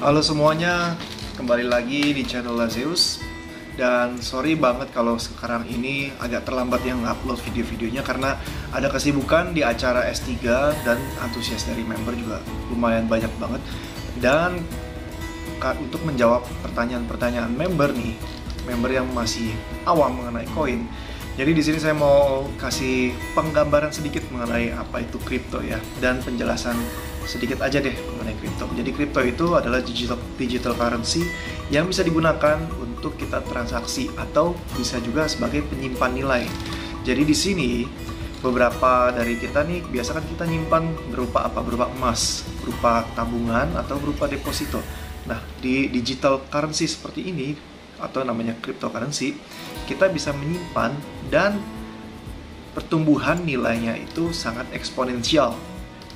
Halo semuanya, kembali lagi di channel Lazeus. Dan sorry banget kalau sekarang ini agak terlambat yang upload video-videonya karena ada kesibukan di acara S3 dan antusias dari member juga lumayan banyak banget. Dan untuk menjawab pertanyaan-pertanyaan member nih, member yang masih awam mengenai koin. Jadi di sini saya mau kasih penggambaran sedikit mengenai apa itu kripto ya, dan penjelasan sedikit aja deh mengenai kripto. Jadi kripto itu adalah digital currency yang bisa digunakan untuk kita transaksi atau bisa juga sebagai penyimpan nilai. Jadi di sini beberapa dari kita nih biasa kan kita nyimpan berupa apa? Berupa emas, berupa tabungan atau berupa deposito. Nah, di digital currency seperti ini atau namanya cryptocurrency, kita bisa menyimpan dan pertumbuhan nilainya itu sangat eksponensial.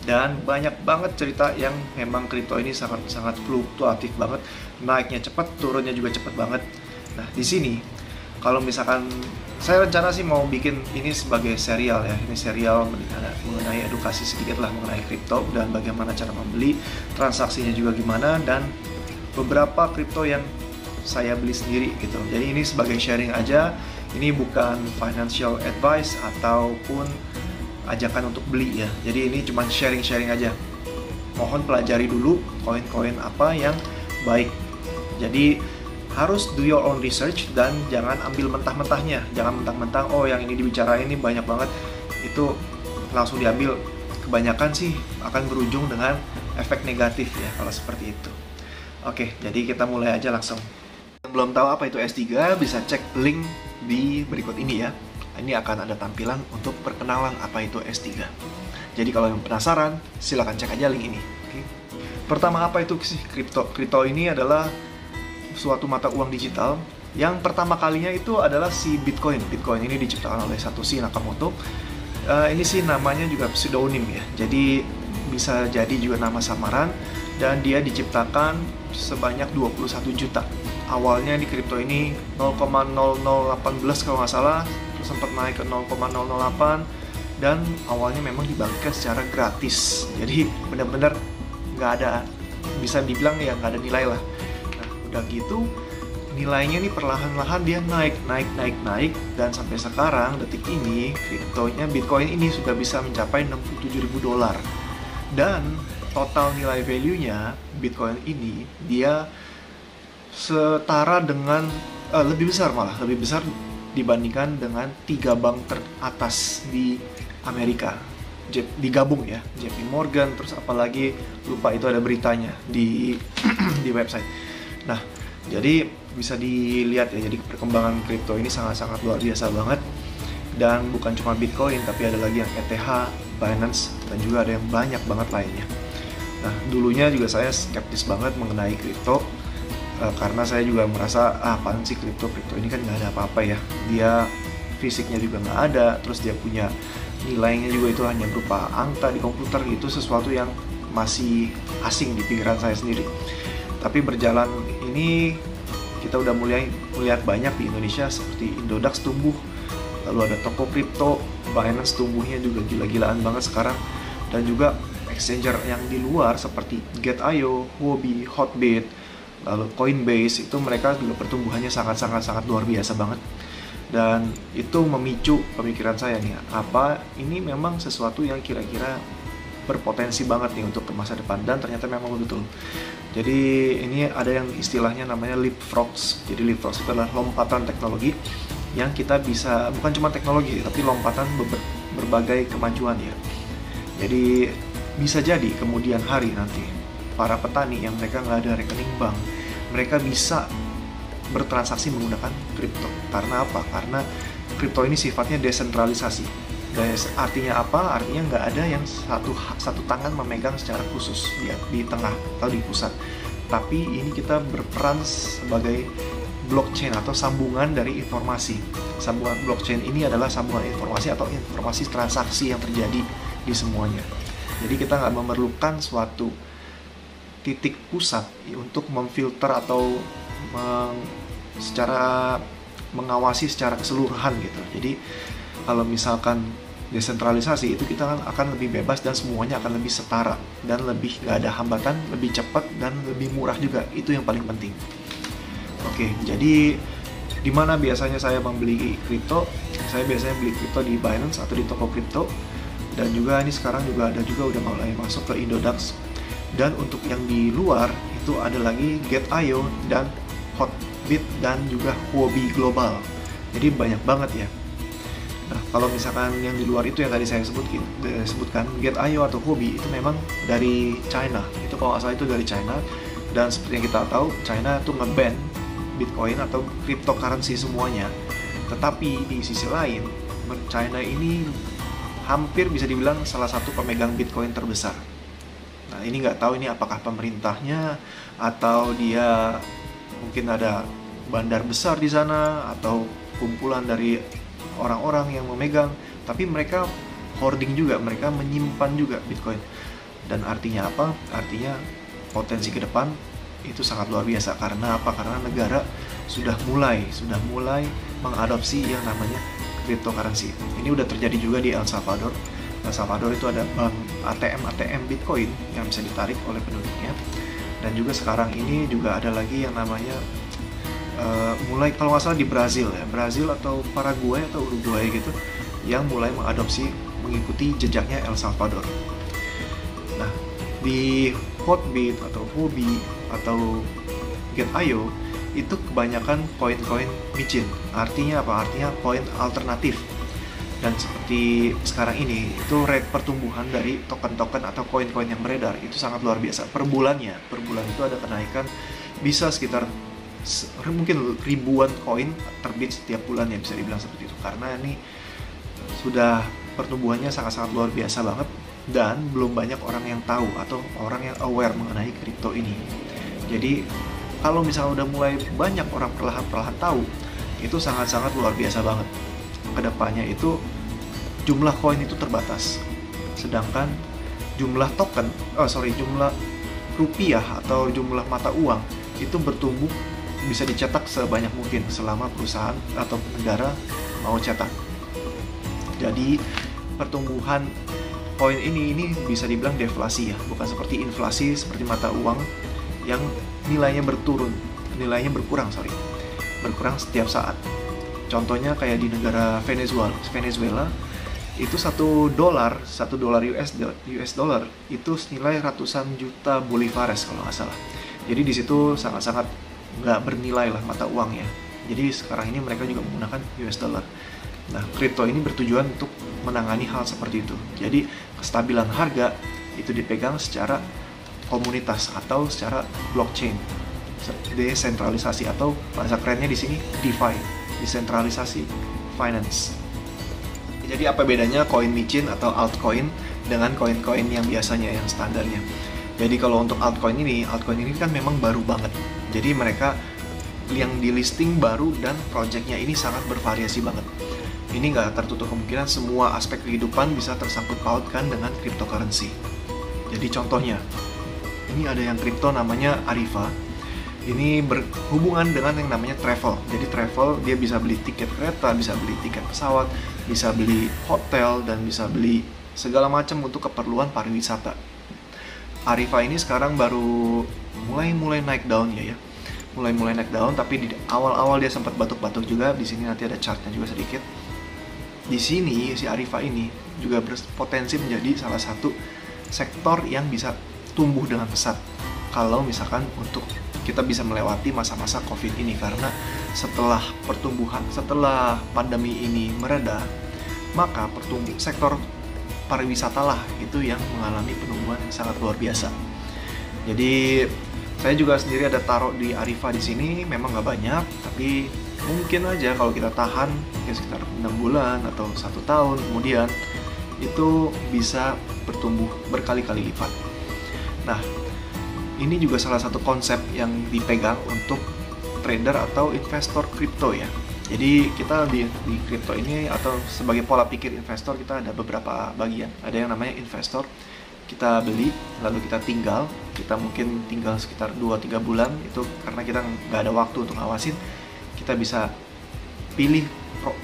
Dan banyak banget cerita yang memang kripto ini sangat fluktuatif banget, naiknya cepat, turunnya juga cepat banget. Nah, di sini kalau misalkan saya rencana sih mau bikin ini sebagai serial ya, ini serial mengenai edukasi sedikit lah mengenai kripto dan bagaimana cara membeli, transaksinya juga gimana, dan beberapa kripto yang saya beli sendiri gitu. Jadi ini sebagai sharing aja, ini bukan financial advice ataupun ajakan untuk beli ya. Jadi ini cuma sharing-sharing aja. Mohon pelajari dulu koin-koin apa yang baik. Jadi harus do your own research dan jangan ambil mentah-mentahnya. Jangan mentang-mentang oh yang ini dibicarain ini banyak banget, itu langsung diambil. Kebanyakan sih akan berujung dengan efek negatif ya kalau seperti itu. Oke, jadi kita mulai aja langsung. Yang belum tahu apa itu S3 bisa cek link di berikut ini ya. Ini akan ada tampilan untuk perkenalan apa itu S3. Jadi kalau yang penasaran, silahkan cek aja link ini. Oke. Pertama, apa itu sih kripto? Kripto ini adalah suatu mata uang digital yang pertama kalinya itu adalah si Bitcoin. Bitcoin ini diciptakan oleh Satoshi Nakamoto. Ini sih namanya juga pseudonym ya. Jadi bisa jadi juga nama samaran, dan dia diciptakan sebanyak 21 juta. Awalnya di kripto ini 0,0018 kalau nggak salah, terus sempat naik ke 0,008, dan awalnya memang dibagikan secara gratis. Jadi benar-benar nggak ada, bisa dibilang ya nggak ada nilai lah. Nah, udah gitu nilainya nih perlahan-lahan dia naik, dan sampai sekarang detik ini kriptonya Bitcoin ini sudah bisa mencapai $67.000. Dan total nilai value-nya Bitcoin ini dia setara dengan lebih besar dibandingkan dengan 3 bank teratas di Amerika. Digabung ya, JP Morgan, terus apalagi lupa itu ada beritanya di di website. Nah, jadi bisa dilihat ya, jadi perkembangan kripto ini sangat-sangat luar biasa banget. Dan bukan cuma Bitcoin, tapi ada lagi yang ETH, Binance, dan juga ada yang banyak banget lainnya. Nah, dulunya juga saya skeptis banget mengenai kripto, karena saya juga merasa, apaan sih kripto ini kan nggak ada apa-apa ya. Dia fisiknya juga nggak ada, terus dia punya nilainya juga itu hanya berupa angka di komputer, gitu, sesuatu yang masih asing di pikiran saya sendiri. Tapi berjalan ini, kita udah mulai melihat banyak di Indonesia seperti Indodax tumbuh, lalu ada toko kripto, Binance tumbuhnya juga gila-gilaan banget sekarang, dan juga exchanger yang di luar seperti Get.io, Huobi, Hotbit, lalu Coinbase, itu mereka juga pertumbuhannya sangat luar biasa banget. Dan itu memicu pemikiran saya nih, apa ini memang sesuatu yang kira-kira berpotensi banget nih untuk ke masa depan, dan ternyata memang betul. Jadi ini ada yang istilahnya namanya leapfrogs. Jadi leapfrogs itu adalah lompatan teknologi yang kita bisa, bukan cuma teknologi tapi lompatan berbagai kemajuan ya. Jadi bisa jadi kemudian hari nanti para petani yang mereka nggak ada rekening bank, mereka bisa bertransaksi menggunakan kripto. Karena apa? Karena kripto ini sifatnya desentralisasi. Artinya apa? Artinya nggak ada yang satu tangan memegang secara khusus di tengah atau di pusat. Tapi ini kita berperan sebagai blockchain atau sambungan dari informasi. Sambungan blockchain ini adalah sambungan informasi atau informasi transaksi yang terjadi di semuanya. Jadi kita nggak memerlukan suatu titik pusat untuk memfilter atau mengawasi secara keseluruhan gitu. Jadi kalau misalkan desentralisasi itu kita akan lebih bebas dan semuanya akan lebih setara dan lebih gak ada hambatan, lebih cepat dan lebih murah juga. Itu yang paling penting. Oke, jadi di mana biasanya saya membeli kripto? Saya biasanya beli kripto di Binance atau di toko kripto. Dan juga ini sekarang juga ada juga udah mulai masuk ke Indodax. Dan untuk yang di luar itu ada lagi Get.io dan Hotbit dan juga Huobi Global. Jadi banyak banget ya. Nah, kalau misalkan yang di luar itu yang tadi saya sebutkan, Get.io atau Huobi itu memang dari China. Itu kalau nggak salah itu dari China. Dan seperti yang kita tahu, China itu nge-ban Bitcoin atau cryptocurrency semuanya. Tetapi di sisi lain, China ini hampir bisa dibilang salah satu pemegang Bitcoin terbesar. Nah, ini nggak tahu ini apakah pemerintahnya atau dia mungkin ada bandar besar di sana atau kumpulan dari orang-orang yang memegang, tapi mereka hoarding juga, mereka menyimpan juga Bitcoin. Dan artinya apa? Artinya potensi ke depan itu sangat luar biasa. Karena apa? Karena negara sudah mulai mengadopsi yang namanya cryptocurrency. Ini udah terjadi juga di El Salvador. El Salvador itu ada bank ATM Bitcoin yang bisa ditarik oleh penduduknya. Dan juga sekarang ini juga ada lagi yang namanya mulai kalau nggak salah di Brazil ya, Brazil atau Paraguay atau Uruguay gitu, yang mulai mengadopsi mengikuti jejaknya El Salvador. Nah, di Hotbit atau Huobi atau Get.io itu kebanyakan koin-koin micin. Artinya apa? Artinya koin alternatif. Dan seperti sekarang ini, itu rate pertumbuhan dari token-token atau koin-koin yang beredar itu sangat luar biasa. Per bulan itu ada kenaikan bisa sekitar mungkin ribuan koin terbit setiap bulan ya, bisa dibilang seperti itu. Karena ini sudah pertumbuhannya sangat-sangat luar biasa banget dan belum banyak orang yang tahu atau orang yang aware mengenai kripto ini. Jadi kalau misalnya udah mulai banyak orang perlahan-perlahan tahu, itu sangat-sangat luar biasa banget. Kedepannya itu jumlah koin itu terbatas, sedangkan jumlah jumlah rupiah atau jumlah mata uang itu bertumbuh bisa dicetak sebanyak mungkin selama perusahaan atau negara mau cetak. Jadi pertumbuhan koin ini bisa dibilang deflasi ya, bukan seperti inflasi seperti mata uang yang nilainya berkurang setiap saat. Contohnya kayak di negara Venezuela itu $1 US dollar itu senilai ratusan juta bolivares kalau nggak salah. Jadi di situ sangat-sangat nggak bernilai lah mata uangnya. Jadi sekarang ini mereka juga menggunakan US dollar. Nah, kripto ini bertujuan untuk menangani hal seperti itu. Jadi kestabilan harga itu dipegang secara komunitas atau secara blockchain, desentralisasi atau bahasa kerennya di sini DeFi, desentralisasi finance. Jadi apa bedanya koin micin atau altcoin dengan koin-koin yang biasanya yang standarnya? Jadi kalau untuk altcoin ini kan memang baru banget. Jadi mereka yang di listing baru dan projectnya ini sangat bervariasi banget. Ini nggak tertutup kemungkinan semua aspek kehidupan bisa tersangkut pautkan dengan cryptocurrency. Jadi contohnya, ini ada yang kripto namanya Arifa. Ini berhubungan dengan yang namanya travel. Jadi travel dia bisa beli tiket kereta, bisa beli tiket pesawat, bisa beli hotel, dan bisa beli segala macam untuk keperluan pariwisata. Arifa ini sekarang baru mulai naik daun ya. Mulai naik daun, tapi di awal-awal dia sempat batuk-batuk juga. Di sini nanti ada chartnya juga sedikit. Di sini si Arifa ini juga berpotensi menjadi salah satu sektor yang bisa tumbuh dengan pesat kalau misalkan untuk kita bisa melewati masa-masa COVID ini, karena setelah pandemi ini mereda, maka sektor pariwisata lah itu yang mengalami penumbuhan yang sangat luar biasa. Jadi saya juga sendiri ada taruh di Arifa di sini, memang nggak banyak, tapi mungkin aja kalau kita tahan ya sekitar 6 bulan atau 1 tahun kemudian itu bisa bertumbuh berkali-kali lipat. Nah, ini juga salah satu konsep yang dipegang untuk trader atau investor kripto ya. Jadi kita di kripto ini atau sebagai pola pikir investor kita ada beberapa bagian. Ada yang namanya investor, kita beli lalu kita mungkin tinggal sekitar 2-3 bulan itu karena kita nggak ada waktu untuk ngawasin. Kita bisa pilih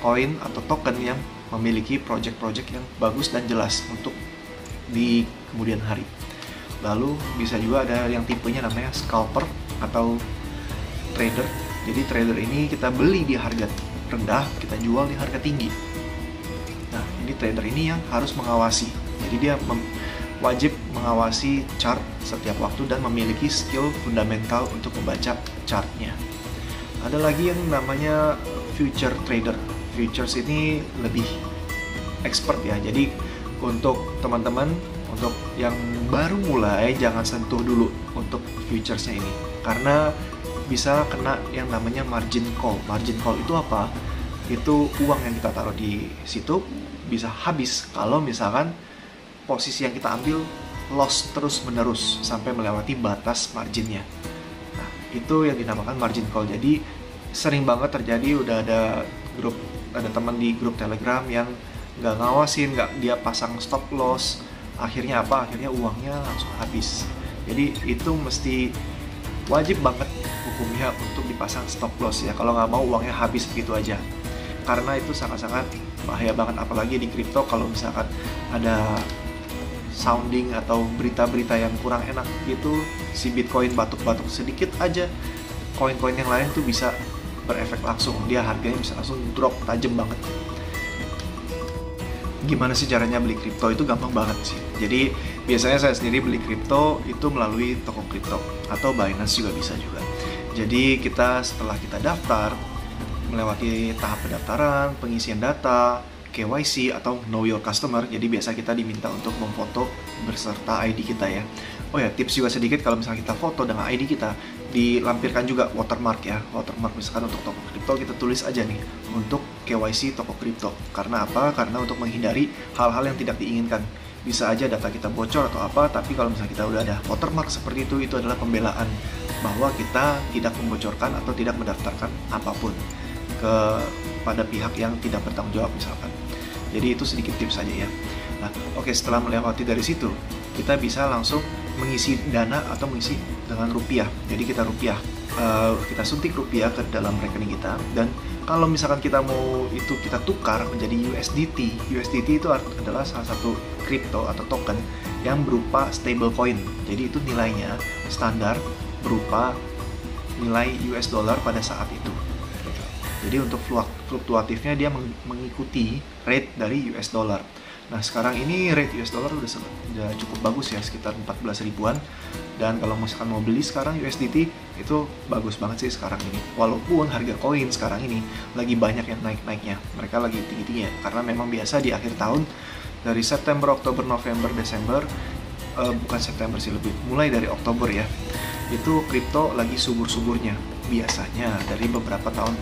koin atau token yang memiliki project-project yang bagus dan jelas untuk di kemudian hari. Lalu bisa juga ada yang tipenya namanya scalper atau trader. Jadi trader ini kita beli di harga rendah, kita jual di harga tinggi. Nah, ini trader ini yang harus mengawasi. Jadi dia wajib mengawasi chart setiap waktu dan memiliki skill fundamental untuk membaca chartnya. Ada lagi yang namanya future trader. Futures ini lebih expert ya. Jadi untuk teman-teman, untuk yang baru mulai, jangan sentuh dulu untuk futuresnya ini, karena bisa kena yang namanya margin call. Margin call itu apa? Itu uang yang kita taruh di situ bisa habis kalau misalkan posisi yang kita ambil loss terus menerus sampai melewati batas marginnya. Nah, itu yang dinamakan margin call. Jadi sering banget terjadi, udah ada teman di grup Telegram yang nggak ngawasin, dia pasang stop loss. Akhirnya apa? Akhirnya uangnya langsung habis. Jadi itu mesti wajib banget hukumnya untuk dipasang stop loss ya. Kalau nggak mau uangnya habis begitu aja. Karena itu sangat-sangat bahaya banget, apalagi di kripto kalau misalkan ada sounding atau berita-berita yang kurang enak gitu, si Bitcoin batuk-batuk sedikit aja, koin-koin yang lain tuh bisa berefek langsung, dia harganya bisa langsung drop tajam banget. Gimana sih caranya beli kripto? Itu gampang banget sih. Jadi biasanya saya sendiri beli kripto itu melalui toko kripto atau Binance juga bisa juga. Jadi setelah kita daftar, melewati tahap pendaftaran, pengisian data, KYC atau Know Your Customer. Jadi biasa kita diminta untuk memfoto berserta ID kita ya. Oh ya, tips juga sedikit, kalau misalnya kita foto dengan ID kita, dilampirkan juga watermark ya. Watermark misalkan untuk toko kripto kita tulis aja nih untuk KYC toko kripto. Karena apa? Karena untuk menghindari hal-hal yang tidak diinginkan. Bisa aja data kita bocor atau apa, tapi kalau misalnya kita udah ada watermark seperti itu adalah pembelaan bahwa kita tidak membocorkan atau tidak mendaftarkan apapun kepada pihak yang tidak bertanggung jawab misalkan. Jadi itu sedikit tips saja ya. Nah, oke, setelah melewati dari situ, kita bisa langsung mengisi dana atau mengisi dengan rupiah. Jadi kita kita suntik rupiah ke dalam rekening kita, dan kalau misalkan kita mau itu kita tukar menjadi USDT. USDT itu adalah salah satu kripto atau token yang berupa stable coin. Jadi itu nilainya standar berupa nilai US dollar pada saat itu. Jadi untuk fluktuatifnya dia mengikuti rate dari US dollar. Nah, sekarang ini rate US dollar udah cukup bagus ya, sekitar 14 ribuan. Dan kalau misalkan mau beli sekarang USDT itu bagus banget sih sekarang ini. Walaupun harga koin sekarang ini lagi banyak yang naik-naiknya. Mereka lagi tinggi-tinggi ya, karena memang biasa di akhir tahun dari September, Oktober, November, Desember, bukan September sih, lebih mulai dari Oktober ya. Itu kripto lagi subur-suburnya biasanya. Dari beberapa tahun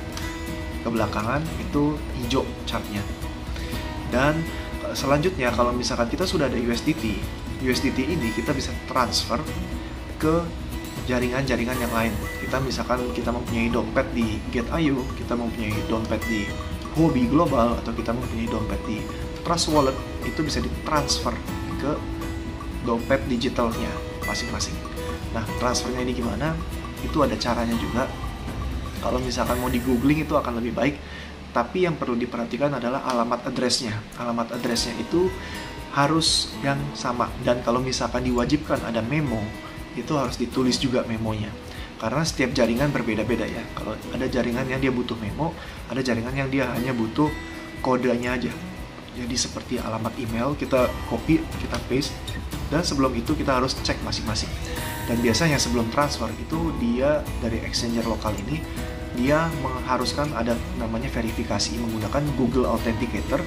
kebelakangan itu hijau chartnya. Dan selanjutnya kalau misalkan kita sudah ada USDT ini kita bisa transfer ke jaringan-jaringan yang lain. Misalkan kita mempunyai dompet di Get.io, kita mempunyai dompet di Huobi Global, atau kita mempunyai dompet di Trust Wallet, itu bisa ditransfer ke dompet digitalnya masing-masing. Nah, transfernya ini gimana? Itu ada caranya juga. Kalau misalkan mau di googling itu akan lebih baik, tapi yang perlu diperhatikan adalah alamat address-nya. Alamat address-nya itu harus yang sama, dan kalau misalkan diwajibkan ada memo, itu harus ditulis juga memonya. Karena setiap jaringan berbeda-beda ya. Kalau ada jaringan yang dia butuh memo, ada jaringan yang dia hanya butuh kodenya aja. Jadi seperti alamat email, kita copy, kita paste, dan sebelum itu kita harus cek masing-masing. Dan biasanya sebelum transfer itu dia dari exchanger lokal ini, dia mengharuskan ada namanya verifikasi menggunakan Google Authenticator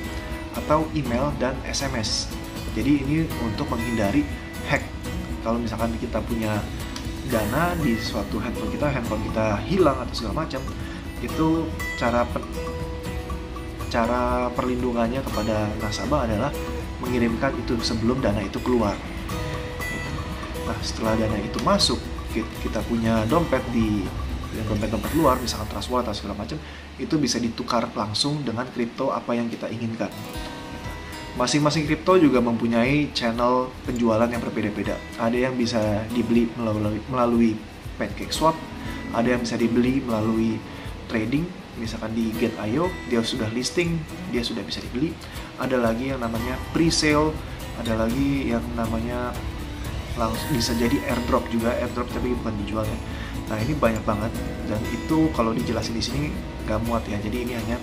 atau email dan SMS. Jadi ini untuk menghindari hack. Kalau misalkan kita punya dana di suatu handphone kita hilang atau segala macam, itu cara perlindungannya kepada nasabah adalah mengirimkan itu sebelum dana itu keluar. Nah, setelah dana itu masuk, kita punya dompet di dompet-dompet luar, misalkan Trust Wallet atau segala macam, itu bisa ditukar langsung dengan kripto apa yang kita inginkan. Masing-masing kripto juga mempunyai channel penjualan yang berbeda-beda. Ada yang bisa dibeli melalui PancakeSwap, ada yang bisa dibeli melalui trading, misalkan di Get.io dia sudah listing, dia sudah bisa dibeli. Ada lagi yang namanya pre-sale, ada lagi yang namanya langsung bisa jadi airdrop juga, airdrop tapi bukan dijual ya. Nah ini banyak banget, dan itu kalau dijelasin di sini gak muat ya. Jadi ini hanya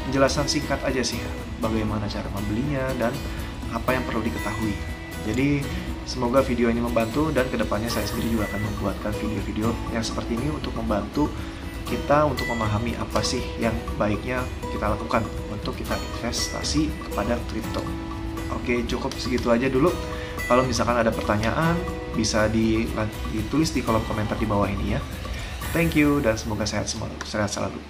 penjelasan singkat aja sih bagaimana cara membelinya dan apa yang perlu diketahui. Jadi semoga video ini membantu, dan kedepannya saya sendiri juga akan membuatkan video-video yang seperti ini untuk membantu kita untuk memahami apa sih yang baiknya kita lakukan untuk kita investasi kepada kripto. Oke, cukup segitu aja dulu. Kalau misalkan ada pertanyaan, bisa ditulis di kolom komentar di bawah ini ya. Thank you, dan semoga sehat selalu.